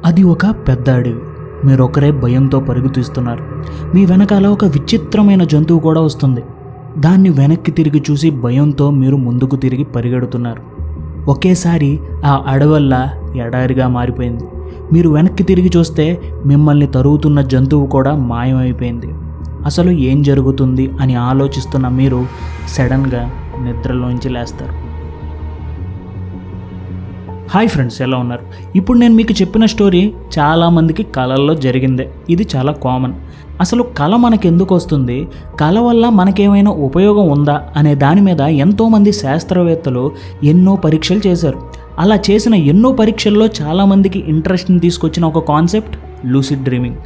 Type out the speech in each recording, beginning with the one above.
అది ఒక పెద్ద అడవి. మీరొకరే భయంతో పరుగుతీస్తున్నారు. మీ వెనకాల ఒక విచిత్రమైన జంతువు కూడా వస్తుంది. దాన్ని వెనక్కి తిరిగి చూసి భయంతో మీరు ముందుకు తిరిగి పరిగెడుతున్నారు. ఒకేసారి ఆ అడవల్లా ఎడారిగా మారిపోయింది. మీరు వెనక్కి తిరిగి చూస్తే మిమ్మల్ని తరుగుతున్న జంతువు కూడా మాయమైపోయింది. అసలు ఏం జరుగుతుంది అని ఆలోచిస్తున్న మీరు సడన్గా నిద్రలోంచి లేస్తారు. హాయ్ ఫ్రెండ్స్, ఎలా ఉన్నారు? ఇప్పుడు నేను మీకు చెప్పిన స్టోరీ చాలామందికి కళల్లో జరిగిందే. ఇది చాలా కామన్. అసలు కళ మనకు ఎందుకు వస్తుంది, కళ వల్ల మనకేమైనా ఉపయోగం ఉందా అనే దాని మీద ఎంతోమంది శాస్త్రవేత్తలు ఎన్నో పరీక్షలు చేశారు. అలా చేసిన ఎన్నో పరీక్షల్లో చాలామందికి ఇంట్రెస్ట్ని తీసుకొచ్చిన ఒక concept lucid dreaming.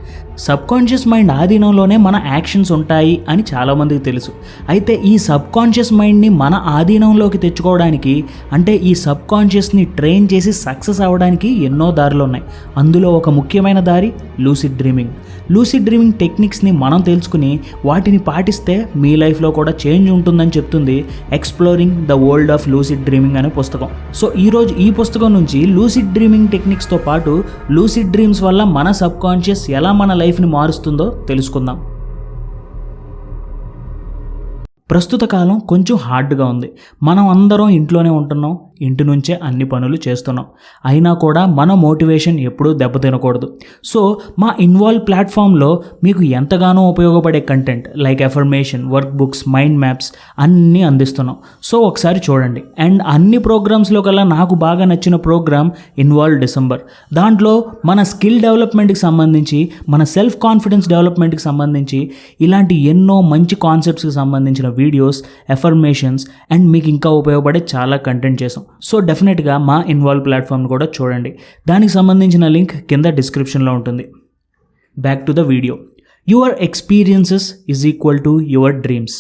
Subconscious mind ఆధీనంలోనే మన యాక్షన్స్ ఉంటాయి అని చాలామందికి తెలుసు. అయితే ఈ సబ్కాన్షియస్ మైండ్ని మన ఆధీనంలోకి తెచ్చుకోవడానికి, అంటే ఈ సబ్కాన్షియస్ని ట్రైన్ చేసి సక్సెస్ అవ్వడానికి ఎన్నో దారులు ఉన్నాయి. అందులో ఒక ముఖ్యమైన దారి లూసిడ్ డ్రీమింగ్. లూసిడ్ డ్రీమింగ్ టెక్నిక్స్ని మనం తెలుసుకుని వాటిని పాటిస్తే మీ లైఫ్లో కూడా చేంజ్ ఉంటుందని చెప్తుంది exploring the world of lucid dreaming అనే పుస్తకం. సో ఈరోజు ఈ పుస్తకం నుంచి లూసిడ్ డ్రీమింగ్ టెక్నిక్స్తో పాటు లూసిడ్ డ్రీమ్స్ వల్ల మన సబ్కాన్షియస్ ఎలా మన లైఫ్ని మారుస్తుందో తెలుసుకుందాం. ప్రస్తుత కాలం కొంచెం హార్డ్గా ఉంది. మనం అందరం ఇంట్లోనే ఉంటున్నాం, ఇంటి నుంచే అన్ని పనులు చేస్తున్నాం. అయినా కూడా మన మోటివేషన్ ఎప్పుడూ దెబ్బతినకూడదు. సో మా ఇన్వాల్వ్ ప్లాట్ఫామ్లో మీకు ఎంతగానో ఉపయోగపడే content like affirmation, work books, mind maps అన్నీ అందిస్తున్నాం. సో ఒకసారి చూడండి. అండ్ అన్ని ప్రోగ్రామ్స్లో కల్లా నాకు బాగా నచ్చిన ప్రోగ్రామ్ ఇన్వాల్వ్ డిసెంబర్. దాంట్లో మన స్కిల్ డెవలప్మెంట్కి సంబంధించి, మన సెల్ఫ్ కాన్ఫిడెన్స్ డెవలప్మెంట్కి సంబంధించి ఇలాంటి ఎన్నో మంచి కాన్సెప్ట్స్కి సంబంధించిన వీడియోస్, అఫర్మేషన్స్ అండ్ మీకు ఇంకా ఉపయోగపడే చాలా కంటెంట్ చేసాం. సో డెఫినెట్గా మా ఇన్వాల్వ్ ప్లాట్ఫామ్ని కూడా చూడండి. దానికి సంబంధించిన లింక్ కింద డిస్క్రిప్షన్లో ఉంటుంది. Back to the video. Your experiences is equal to your dreams.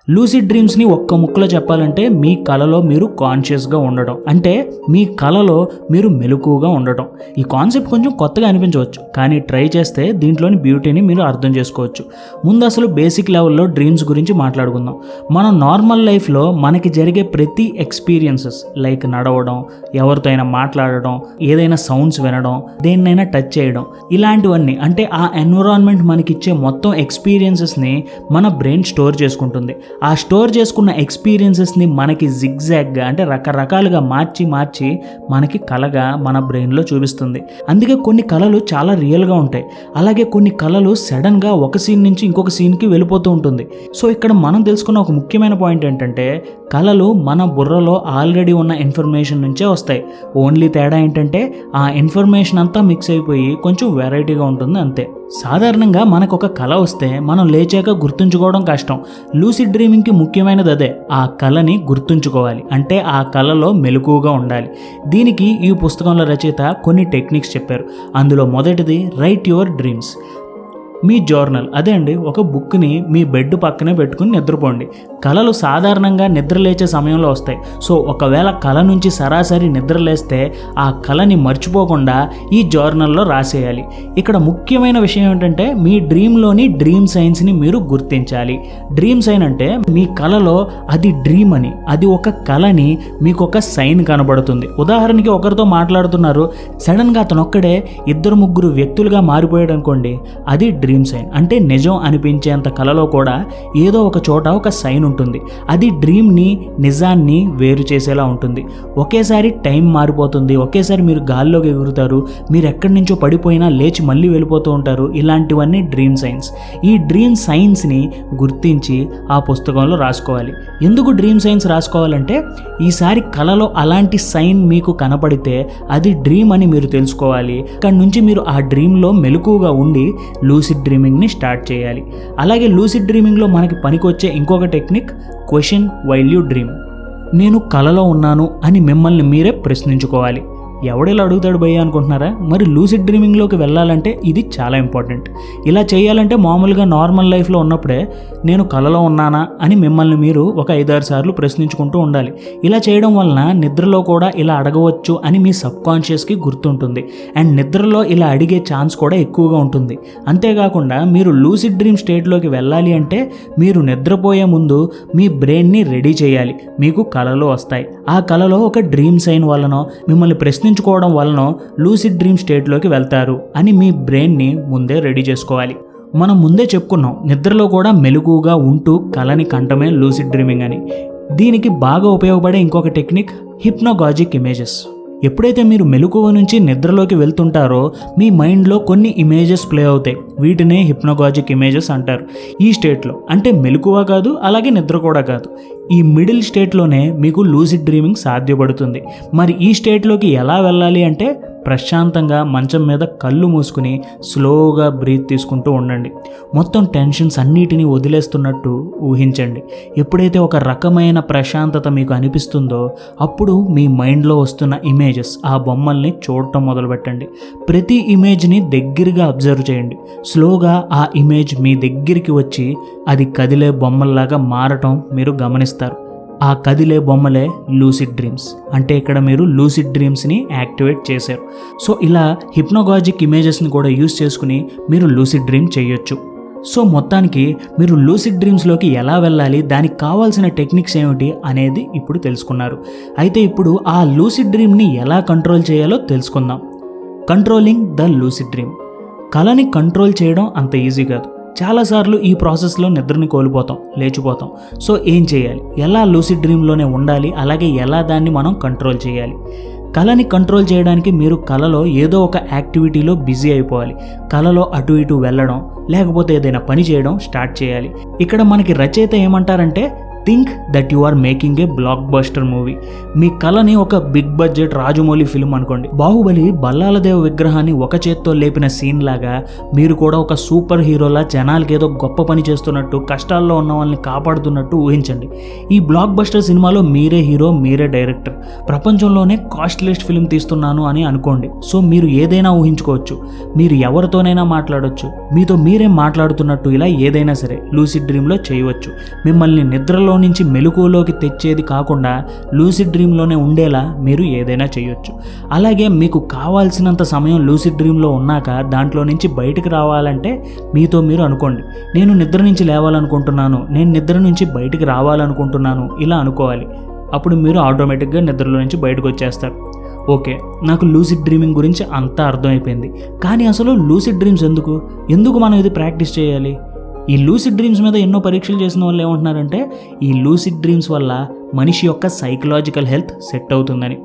Lucid డ్రీమ్స్ని ఒక్క ముక్కలో చెప్పాలంటే మీ కలలో మీరు కాన్షియస్గా ఉండటం, అంటే మీ కలలో మీరు మెలకువగా ఉండటం. ఈ కాన్సెప్ట్ కొంచెం కొత్తగా అనిపించవచ్చు, కానీ ట్రై చేస్తే దీంట్లోని బ్యూటీని మీరు అర్థం చేసుకోవచ్చు. ముందు అసలు బేసిక్ లెవెల్లో డ్రీమ్స్ గురించి మాట్లాడుకుందాం. మనం నార్మల్ లైఫ్లో మనకి జరిగే ప్రతి ఎక్స్పీరియన్సెస్ లైక్ నడవడం, ఎవరితో అయినా మాట్లాడడం, ఏదైనా సౌండ్స్ వినడం, దేన్నైనా టచ్ చేయడం, ఇలాంటివన్నీ అంటే ఆ ఎన్విరాన్మెంట్ మనకిచ్చే మొత్తం ఎక్స్పీరియన్సెస్ని మన బ్రెయిన్ స్టోర్ చేసుకుంటుంది. ఆ స్టోర్ చేసుకున్న ఎక్స్పీరియన్సెస్ని మనకి జిగ్జాగ్గా అంటే రకరకాలుగా మార్చి మనకి కళగా మన బ్రెయిన్లో చూపిస్తుంది. అందుకే కొన్ని కళలు చాలా రియల్గా ఉంటాయి. అలాగే కొన్ని కళలు సడన్గా ఒక సీన్ నుంచి ఇంకొక సీన్కి వెళ్ళిపోతూ ఉంటుంది. సో ఇక్కడ మనం తెలుసుకున్న ఒక ముఖ్యమైన పాయింట్ ఏంటంటే కళలు మన బుర్రలో ఆల్రెడీ ఉన్న ఇన్ఫర్మేషన్ నుంచే వస్తాయి. ఓన్లీ తేడా ఏంటంటే ఆ ఇన్ఫర్మేషన్ అంతా మిక్స్ అయిపోయి కొంచెం వెరైటీగా ఉంటుంది అంతే. సాధారణంగా మనకు ఒక కళ వస్తే మనం లేచాక గుర్తుంచుకోవడం కష్టం. లూసిడ్ డ్రీమింగ్కి ముఖ్యమైనది అదే, ఆ కళని గుర్తుంచుకోవాలి, అంటే ఆ కళలో మెలకువగా ఉండాలి. దీనికి ఈ పుస్తకంలో రచయిత కొన్ని టెక్నిక్స్ చెప్పారు. అందులో మొదటిది right your dreams. Me journal, అదే అండి, ఒక బుక్ని మీ బెడ్ పక్కనే పెట్టుకుని నిద్రపోండి. కళలు సాధారణంగా నిద్ర లేచే సమయంలో వస్తాయి. సో ఒకవేళ కళ నుంచి సరాసరి నిద్ర లేస్తే ఆ కళని మర్చిపోకుండా ఈ జర్నల్లో రాసేయాలి. ఇక్కడ ముఖ్యమైన విషయం ఏంటంటే మీ డ్రీమ్లోని డ్రీమ్ సైన్స్ని మీరు గుర్తించాలి. డ్రీమ్ సైన్ అంటే మీ కళలో అది డ్రీమ్ అని, అది ఒక కళని మీకు ఒక సైన్ కనబడుతుంది. ఉదాహరణకి ఒకరితో మాట్లాడుతున్నారు, సడన్గా అతను ఒక్కడే 2-3 వ్యక్తులుగా మారిపోయాడు అనుకోండి, అది డ్రీమ్ సైన్. అంటే నిజం అనిపించేంత కళలో కూడా ఏదో ఒక చోట ఒక సైన్ ఉంటుంది. అది డ్రీమ్ని, నిజాన్ని వేరు చేసేలా ఉంటుంది. ఒకేసారి టైం మారిపోతుంది, ఒకేసారి మీరు గాల్లోకి ఎగురుతారు, మీరు ఎక్కడి నుంచో పడిపోయినా లేచి మళ్ళీ వెళ్ళిపోతూ ఉంటారు. ఇలాంటివన్నీ డ్రీమ్ సైన్స్. ఈ డ్రీమ్ సైన్స్ని గుర్తించి ఆ పుస్తకంలో రాసుకోవాలి. ఎందుకు డ్రీమ్ సైన్స్ రాసుకోవాలంటే ఈసారి కళలో అలాంటి సైన్ మీకు కనపడితే అది డ్రీమ్ అని మీరు తెలుసుకోవాలి. అక్కడి నుంచి మీరు ఆ డ్రీమ్లో మెలకువగా ఉండి లూసిడ్ డ్రీమింగ్ని స్టార్ట్ చేయాలి. అలాగే లూసిడ్ డ్రీమింగ్లో మనకి పనికొచ్చే ఇంకొక technique question while you dream. నేను కలలో ఉన్నాను అని మిమ్మల్ని మీరే ప్రశ్నించుకోవాలి. ఎవడెలా అడుగుతాడు భయ్య అనుకుంటున్నారా? మరి లూసిడ్ డ్రీమింగ్లోకి వెళ్ళాలంటే ఇది చాలా ఇంపార్టెంట్. ఇలా చేయాలంటే మామూలుగా నార్మల్ లైఫ్లో ఉన్నప్పుడే నేను కలలో ఉన్నానా అని మిమ్మల్ని మీరు ఒక 5-6 సార్లు ప్రశ్నించుకుంటూ ఉండాలి. ఇలా చేయడం వలన నిద్రలో కూడా ఇలా అడగవచ్చు అని మీ సబ్కాన్షియస్కి గుర్తుంటుంది. అండ్ నిద్రలో ఇలా అడిగే ఛాన్స్ కూడా ఎక్కువగా ఉంటుంది. అంతేకాకుండా మీరు లూసిడ్ డ్రీమ్ స్టేట్లోకి వెళ్ళాలి అంటే మీరు నిద్రపోయే ముందు మీ బ్రెయిన్ని రెడీ చేయాలి. మీకు కళలు వస్తాయి. ఆ కళలో ఒక డ్రీమ్ సైన్ వలన మిమ్మల్ని ప్రశ్నించుకుంటూ గుర్తుంచుకోవడం వలన లూసిడ్ డ్రీమ్ స్టేట్లోకి వెళ్తారు అని మీ బ్రెయిన్ని ముందే రెడీ చేసుకోవాలి. మనం ముందే చెప్పుకున్నాం, నిద్రలో కూడా మెలకువగా ఉంటూ కలని కంటమే లూసిడ్ డ్రీమింగ్ అని. దీనికి బాగా ఉపయోగపడే ఇంకొక టెక్నిక్ హిప్నాగాజిక్ ఇమేజెస్. ఎప్పుడైతే మీరు మెలకువ నుంచి నిద్రలోకి వెళ్తుంటారో మీ మైండ్లో కొన్ని ఇమేజెస్ ప్లే అవుతాయి. వీటినే హిప్నాగాజిక్ ఇమేజెస్ అంటారు. ఈ స్టేట్లో అంటే మెలకువ కాదు, అలాగే నిద్ర కూడా కాదు, ఈ మిడిల్ స్టేట్లోనే మీకు లూసిడ్ డ్రీమింగ్ సాధ్యపడుతుంది. మరి ఈ స్టేట్లోకి ఎలా వెళ్ళాలి అంటే ప్రశాంతంగా మంచం మీద కళ్ళు మూసుకుని స్లోగా బ్రీత్ తీసుకుంటూ ఉండండి. మొత్తం టెన్షన్స్ అన్నిటినీ వదిలేస్తున్నట్టు ఊహించండి. ఎప్పుడైతే ఒక రకమైన ప్రశాంతత మీకు అనిపిస్తుందో అప్పుడు మీ మైండ్లో వస్తున్న ఇమేజెస్, ఆ బొమ్మల్ని చూడటం మొదలుపెట్టండి. ప్రతి ఇమేజ్ని దగ్గరగా అబ్జర్వ్ చేయండి. స్లోగా ఆ ఇమేజ్ మీ దగ్గరికి వచ్చి అది కదిలే బొమ్మల్లాగా మారటం మీరు గమనిస్తారు. ఆ కదిలే బొమ్మలే లూసిడ్ డ్రీమ్స్. అంటే ఇక్కడ మీరు లూసిడ్ డ్రీమ్స్ని యాక్టివేట్ చేశారు. సో ఇలా హిప్నాగాజిక్ ఇమేజెస్ని కూడా యూస్ చేసుకుని మీరు లూసిడ్ డ్రీమ్ చేయొచ్చు. సో మొత్తానికి మీరు లూసిడ్ డ్రీమ్స్లోకి ఎలా వెళ్ళాలి, దానికి కావాల్సిన టెక్నిక్స్ ఏమిటి అనేది ఇప్పుడు తెలుసుకున్నారు. అయితే ఇప్పుడు ఆ లూసిడ్ డ్రీమ్ని ఎలా కంట్రోల్ చేయాలో తెలుసుకుందాం. Controlling the lucid dream. కళని కంట్రోల్ చేయడం అంత ఈజీ కాదు. చాలాసార్లు ఈ ప్రాసెస్లో నిద్రని కోల్పోతాం, లేచిపోతాం. సో ఏం చేయాలి, ఎలా లూసిడ్ డ్రీమ్లోనే ఉండాలి, అలాగే ఎలా దాన్ని మనం కంట్రోల్ చేయాలి? కళని కంట్రోల్ చేయడానికి మీరు కళలో ఏదో ఒక యాక్టివిటీలో బిజీ అయిపోవాలి. కళలో అటు ఇటు వెళ్ళడం, లేకపోతే ఏదైనా పని చేయడం స్టార్ట్ చేయాలి. ఇక్కడ మనకి రచయిత ఏమంటారంటే, think that you are making a blockbuster movie. మీ కళని ఒక బిగ్ బడ్జెట్ రాజమౌళి ఫిల్మ్ అనుకోండి. బాహుబలి బల్లాలదేవ్ విగ్రహాన్ని ఒక చేత్తో లేపిన సీన్ లాగా మీరు కూడా ఒక సూపర్ హీరోలా జనాలకి ఏదో గొప్ప పని చేస్తున్నట్టు, కష్టాల్లో ఉన్న వాళ్ళని కాపాడుతున్నట్టు ఊహించండి. ఈ బ్లాక్ బస్టర్ సినిమాలో మీరే హీరో, మీరే డైరెక్టర్. ప్రపంచంలోనే కాస్ట్లీయెస్ట్ ఫిల్మ్ తీస్తున్నాను అని అనుకోండి. సో మీరు ఏదైనా ఊహించుకోవచ్చు, మీరు ఎవరితోనైనా మాట్లాడవచ్చు, మీతో మీరే మాట్లాడుతున్నట్టు. ఇలా ఏదైనా సరే లూసిడ్ డ్రీమ్లో చేయవచ్చు. మిమ్మల్ని నిద్రలో నుంచి మెలకువలోకి తెచ్చేది కాకుండా లూసిడ్ డ్రీమ్లోనే ఉండేలా మీరు ఏదైనా చేయొచ్చు. అలాగే మీకు కావాల్సినంత సమయం లూసిడ్ డ్రీమ్లో ఉన్నాక దాంట్లో నుంచి బయటకు రావాలంటే మీతో మీరు అనుకోండి, నేను నిద్ర నుంచి లేవాలనుకుంటున్నాను, నేను నిద్ర నుంచి బయటకు రావాలనుకుంటున్నాను, ఇలా అనుకోవాలి. అప్పుడు మీరు ఆటోమేటిక్గా నిద్రలో నుంచి బయటకు వచ్చేస్తారు. ఓకే, నాకు లూసిడ్ డ్రీమింగ్ గురించి అంతా అర్థమైపోయింది. కానీ అసలు లూసిడ్ డ్రీమ్స్ ఎందుకు మనం ఇది ప్రాక్టీస్ చేయాలి? ఈ లూసిడ్ డ్రీమ్స్ మీద ఎన్నో పరీక్షలు చేసిన వాళ్ళు ఏమంటున్నారంటే, ఈ లూసిడ్ డ్రీమ్స్ వల్ల మనిషి యొక్క సైకలాజికల్ హెల్త్ సెట్ అవుతుందని.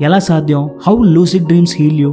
ఎలా సాధ్యం? How lucid dreams heal you?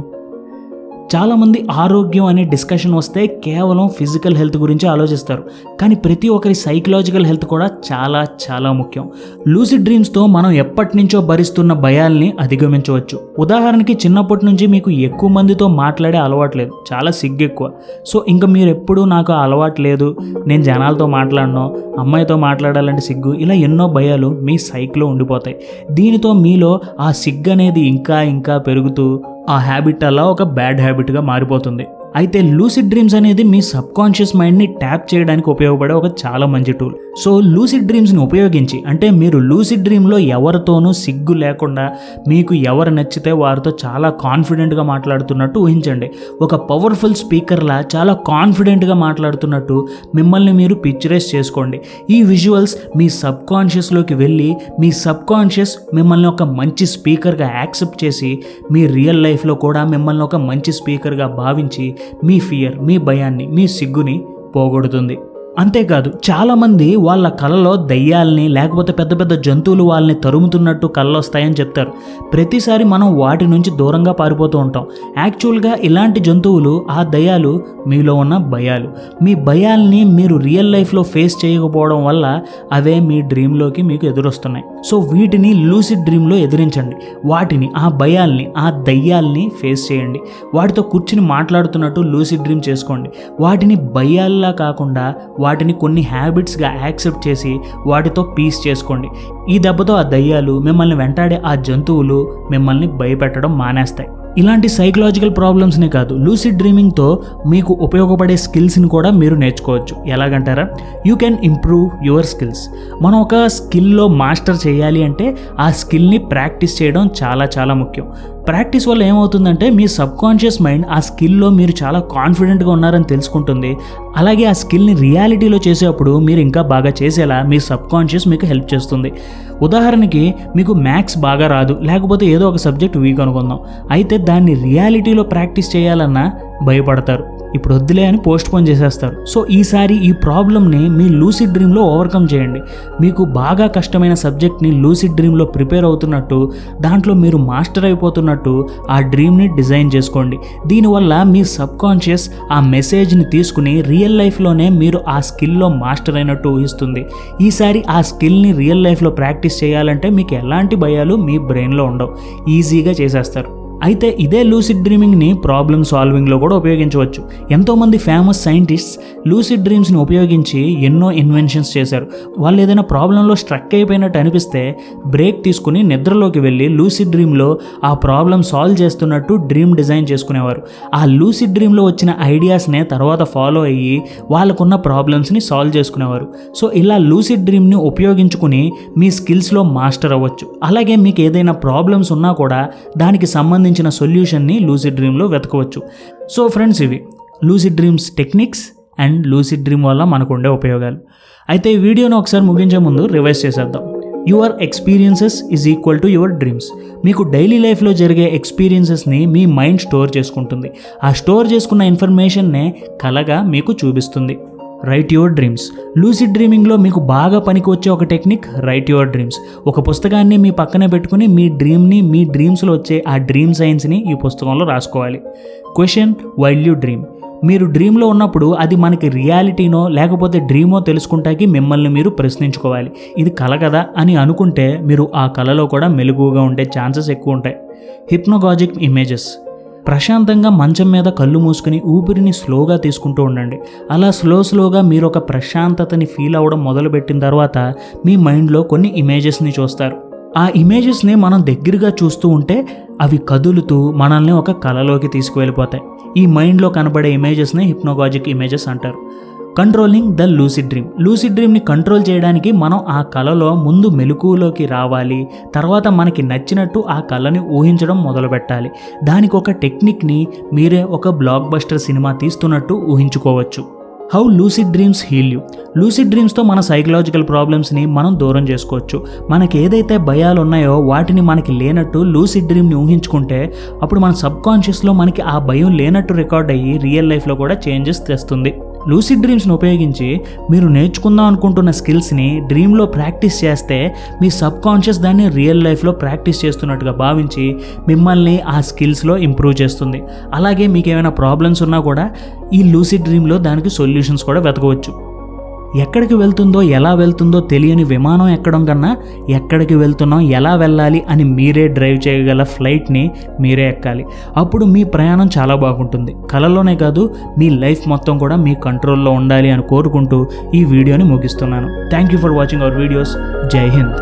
చాలామంది ఆరోగ్యం అనే డిస్కషన్ వస్తే కేవలం ఫిజికల్ హెల్త్ గురించి ఆలోచిస్తారు. కానీ ప్రతి ఒక్కరి సైకలాజికల్ హెల్త్ కూడా చాలా చాలా ముఖ్యం. లూసిడ్ డ్రీమ్స్తో మనం ఎప్పటి నుంచో భరిస్తున్న భయాల్ని అధిగమించవచ్చు. ఉదాహరణకి చిన్నప్పటి నుంచి మీకు ఎక్కువ మందితో మాట్లాడే అలవాటు లేదు, చాలా సిగ్గు ఎక్కువ. సో ఇంకా మీరు ఎప్పుడూ నాకు అలవాటు లేదు, నేను జనాలతో మాట్లాడను, అమ్మాయితో మాట్లాడాలంటే సిగ్గు, ఇలా ఎన్నో భయాలు మీ సైక్లో ఉండిపోతాయి. దీనితో మీలో ఆ సిగ్గు అనేది ఇంకా ఇంకా పెరుగుతూ ఆ హ్యాబిట్ అలా ఒక బ్యాడ్ హ్యాబిట్గా మారిపోతుంది. అయితే లూసిడ్ డ్రీమ్స్ అనేది మీ సబ్కాన్షియస్ మైండ్ని ట్యాప్ చేయడానికి ఉపయోగపడే ఒక చాలా మంచి టూల్. సో లూసిడ్ డ్రీమ్స్ని ఉపయోగించి, అంటే మీరు లూసిడ్ డ్రీమ్లో ఎవరితోనూ సిగ్గు లేకుండా మీకు ఎవరు నచ్చితే వారితో చాలా కాన్ఫిడెంట్గా మాట్లాడుతున్నట్టు ఊహించండి. ఒక పవర్ఫుల్ స్పీకర్లా చాలా కాన్ఫిడెంట్గా మాట్లాడుతున్నట్టు మిమ్మల్ని మీరు పిక్చరైజ్ చేసుకోండి. ఈ విజువల్స్ మీ సబ్కాన్షియస్లోకి వెళ్ళి మీ సబ్కాన్షియస్ మిమ్మల్ని ఒక మంచి స్పీకర్గా యాక్సెప్ట్ చేసి మీ రియల్ లైఫ్లో కూడా మిమ్మల్ని ఒక మంచి స్పీకర్గా భావించి మీ ఫియర్, మీ భయాన్ని, మీ సిగ్గుని పోగొడుతుంది. అంతేకాదు చాలామంది వాళ్ళ కలలో దయ్యాల్ని లేకపోతే పెద్ద పెద్ద జంతువులు వాళ్ళని తరుముతున్నట్టు కళ్ళు వస్తాయని చెప్తారు. ప్రతిసారి మనం వాటి నుంచి దూరంగా పారిపోతూ ఉంటాం. యాక్చువల్గా ఇలాంటి జంతువులు, ఆ దయ్యాలు మీలో ఉన్న భయాలు. మీ భయాల్ని మీరు రియల్ లైఫ్లో ఫేస్ చేయకపోవడం వల్ల అవే మీ డ్రీమ్లోకి మీకు ఎదురొస్తున్నాయి. సో వీటిని లూసిడ్ డ్రీమ్లో ఎదిరించండి. వాటిని, ఆ భయాల్ని, ఆ దయ్యాల్ని ఫేస్ చేయండి. వాటితో కూర్చుని మాట్లాడుతున్నట్టు లూసిడ్ డ్రీమ్ చేసుకోండి. వాటిని భయాల్లా కాకుండా వాటిని కొన్ని హ్యాబిట్స్గా యాక్సెప్ట్ చేసి వాటితో పీస్ చేసుకోండి. ఈ దెబ్బతో ఆ దయ్యాలు, మిమ్మల్ని వెంటాడే ఆ జంతువులు మిమ్మల్ని భయపెట్టడం మానేస్తాయి. ఇలాంటి సైకలాజికల్ ప్రాబ్లమ్స్నే కాదు, లూసిడ్ డ్రీమింగ్తో మీకు ఉపయోగపడే స్కిల్స్ని కూడా మీరు నేర్చుకోవచ్చు. ఎలాగంటారా? You can improve your skills. మనం ఒక స్కిల్లో మాస్టర్ చేయాలి అంటే ఆ స్కిల్ని ప్రాక్టీస్ చేయడం చాలా చాలా ముఖ్యం. ప్రాక్టీస్ వల్ల ఏమవుతుందంటే మీ సబ్కాన్షియస్ మైండ్ ఆ స్కిల్లో మీరు చాలా కాన్ఫిడెంట్గా ఉన్నారని తెలుసుకుంటుంది. అలాగే ఆ స్కిల్ని రియాలిటీలో చేసేటప్పుడు మీరు ఇంకా బాగా చేసేలా మీ సబ్కాన్షియస్ మీకు హెల్ప్ చేస్తుంది. ఉదాహరణకి మీకు మ్యాథ్స్ బాగా రాదు, లేకపోతే ఏదో ఒక సబ్జెక్ట్ వీక్ అనుకుందాం. అయితే దాన్ని రియాలిటీలో ప్రాక్టీస్ చేయాలన్నా భయపడతారు, ఇప్పుడు వద్దులే అని పోస్ట్ పోన్ చేసేస్తారు. సో ఈసారి ఈ ప్రాబ్లమ్ని మీ లూసిడ్ డ్రీమ్లో ఓవర్కమ్ చేయండి. మీకు బాగా కష్టమైన సబ్జెక్ట్ని లూసిడ్ డ్రీమ్లో ప్రిపేర్ అవుతున్నట్టు, దాంట్లో మీరు మాస్టర్ అయిపోతున్నట్టు ఆ డ్రీమ్ని డిజైన్ చేసుకోండి. దీనివల్ల మీ సబ్కాన్షియస్ ఆ మెసేజ్ని తీసుకుని రియల్ లైఫ్లోనే మీరు ఆ స్కిల్లో మాస్టర్ అయినట్టు ఊహిస్తుంది. ఈసారి ఆ స్కిల్ని రియల్ లైఫ్లో ప్రాక్టీస్ చేయాలంటే మీకు ఎలాంటి భయాలు మీ బ్రెయిన్లో ఉండవు, ఈజీగా చేసేస్తారు. అయితే ఇదే లూసిడ్ డ్రీమింగ్ని ప్రాబ్లమ్ సాల్వింగ్లో కూడా ఉపయోగించవచ్చు. ఎంతోమంది ఫేమస్ సైంటిస్ట్స్ లూసిడ్ డ్రీమ్స్ని ఉపయోగించి ఎన్నో ఇన్వెన్షన్స్ చేశారు. వాళ్ళు ఏదైనా ప్రాబ్లంలో స్ట్రక్ అయిపోయినట్టు అనిపిస్తే బ్రేక్ తీసుకుని నిద్రలోకి వెళ్ళి లూసిడ్ డ్రీమ్లో ఆ ప్రాబ్లం సాల్వ్ చేస్తున్నట్టు డ్రీమ్ డిజైన్ చేసుకునేవారు. ఆ లూసిడ్ డ్రీమ్లో వచ్చిన ఐడియాస్నే తర్వాత ఫాలో అయ్యి వాళ్ళకున్న ప్రాబ్లమ్స్ని సాల్వ్ చేసుకునేవారు. సో ఇలా లూసిడ్ డ్రీమ్ని ఉపయోగించుకుని మీ స్కిల్స్లో మాస్టర్ అవ్వచ్చు. అలాగే మీకు ఏదైనా ప్రాబ్లమ్స్ ఉన్నా కూడా దానికి సంబంధించిన సొల్యూషన్ని లూసిడ్ డ్రీమ్లో వెతకవచ్చు. సో ఫ్రెండ్స్, ఇవి lucid dreams techniques and lucid dream వల్ల మనకు ఉండే ఉపయోగాలు. అయితే ఈ వీడియోని ఒకసారి ముగించే ముందు రివైజ్ చేసేద్దాం. Your experiences is equal to your dreams. మీకు డైలీ లైఫ్లో జరిగే ఎక్స్పీరియన్సెస్ని మీ మైండ్ స్టోర్ చేసుకుంటుంది. ఆ స్టోర్ చేసుకున్న ఇన్ఫర్మేషన్నే కలగా మీకు చూపిస్తుంది. Right your dreams. లూసిడ్ డ్రీమింగ్లో మీకు బాగా పనికి వచ్చే ఒక టెక్నిక్ రైట్ యువర్ డ్రీమ్స్. ఒక పుస్తకాన్ని మీ పక్కనే పెట్టుకుని మీ డ్రీమ్ని, మీ డ్రీమ్స్లో వచ్చే ఆ డ్రీమ్ సైన్స్ని ఈ పుస్తకంలో రాసుకోవాలి. Question while you dream. మీరు డ్రీమ్లో ఉన్నప్పుడు అది మనకి రియాలిటీనో లేకపోతే డ్రీమో తెలుసుకుంటాకి మిమ్మల్ని మీరు ప్రశ్నించుకోవాలి. ఇది కల కదా అని అనుకుంటే మీరు ఆ కలలో కూడా మెలకువగా ఉండే ఛాన్సెస్ ఎక్కువ ఉంటాయి. హిప్నగాజిక్ ఇమేజెస్. ప్రశాంతంగా మంచం మీద కళ్ళు మూసుకుని ఊపిరిని స్లోగా తీసుకుంటూ ఉండండి. అలా స్లోగా మీరు ఒక ప్రశాంతతని ఫీల్ అవ్వడం మొదలుపెట్టిన తర్వాత మీ మైండ్లో కొన్ని ఇమేజెస్ని చూస్తారు. ఆ ఇమేజెస్ని మనం దగ్గరగా చూస్తూ ఉంటే అవి కదులుతూ మనల్ని ఒక కలలోకి తీసుకువెళ్ళిపోతాయి. ఈ మైండ్లో కనబడే ఇమేజెస్ని హిప్నగాజిక్ ఇమేజెస్ అంటారు. Controlling the lucid dream. Lucid డ్రీమ్ని కంట్రోల్ చేయడానికి మనం ఆ కలలో ముందు మెలకువలోకి రావాలి. తర్వాత మనకి నచ్చినట్టు ఆ కళని ఊహించడం మొదలుపెట్టాలి. దానికి ఒక టెక్నిక్ని మీరే ఒక బ్లాక్ బస్టర్ సినిమా తీస్తున్నట్టు ఊహించుకోవచ్చు. How lucid dreams heal you. Lucid డ్రీమ్స్తో మన సైకలాజికల్ ప్రాబ్లమ్స్ని మనం దూరం చేసుకోవచ్చు. మనకి ఏదైతే భయాలు ఉన్నాయో వాటిని మనకి లేనట్టు లూసిడ్ డ్రీమ్ని ఊహించుకుంటే అప్పుడు మన సబ్కాన్షియస్లో మనకి ఆ భయం లేనట్టు రికార్డ్ అయ్యి రియల్ లైఫ్లో కూడా చేంజెస్ తెస్తుంది. లూసిడ్ డ్రీమ్స్ని ఉపయోగించి మీరు నేర్చుకుందాం అనుకుంటున్న స్కిల్స్ని డ్రీమ్లో ప్రాక్టీస్ చేస్తే మీ సబ్కాన్షియస్ దాన్ని రియల్ లైఫ్లో ప్రాక్టీస్ చేస్తున్నట్టుగా భావించి మిమ్మల్ని ఆ స్కిల్స్లో ఇంప్రూవ్ చేస్తుంది. అలాగే మీకు ఏమైనా ప్రాబ్లమ్స్ ఉన్నా కూడా ఈ లూసిడ్ డ్రీమ్లో దానికి సొల్యూషన్స్ కూడా వెతకవచ్చు. ఎక్కడికి వెళ్తుందో ఎలా వెళ్తుందో తెలియని విమానం ఎక్కడం కన్నా ఎక్కడికి వెళ్తున్నాం, ఎలా వెళ్ళాలి అని మీరే డ్రైవ్ చేయగల ఫ్లైట్ని మీరే ఎక్కాలి. అప్పుడు మీ ప్రయాణం చాలా బాగుంటుంది. కలలోనే కాదు మీ లైఫ్ మొత్తం కూడా మీ కంట్రోల్లో ఉండాలి అని కోరుకుంటూ ఈ వీడియోని ముగిస్తున్నాను. Thank you for watching our videos. జై హింద్.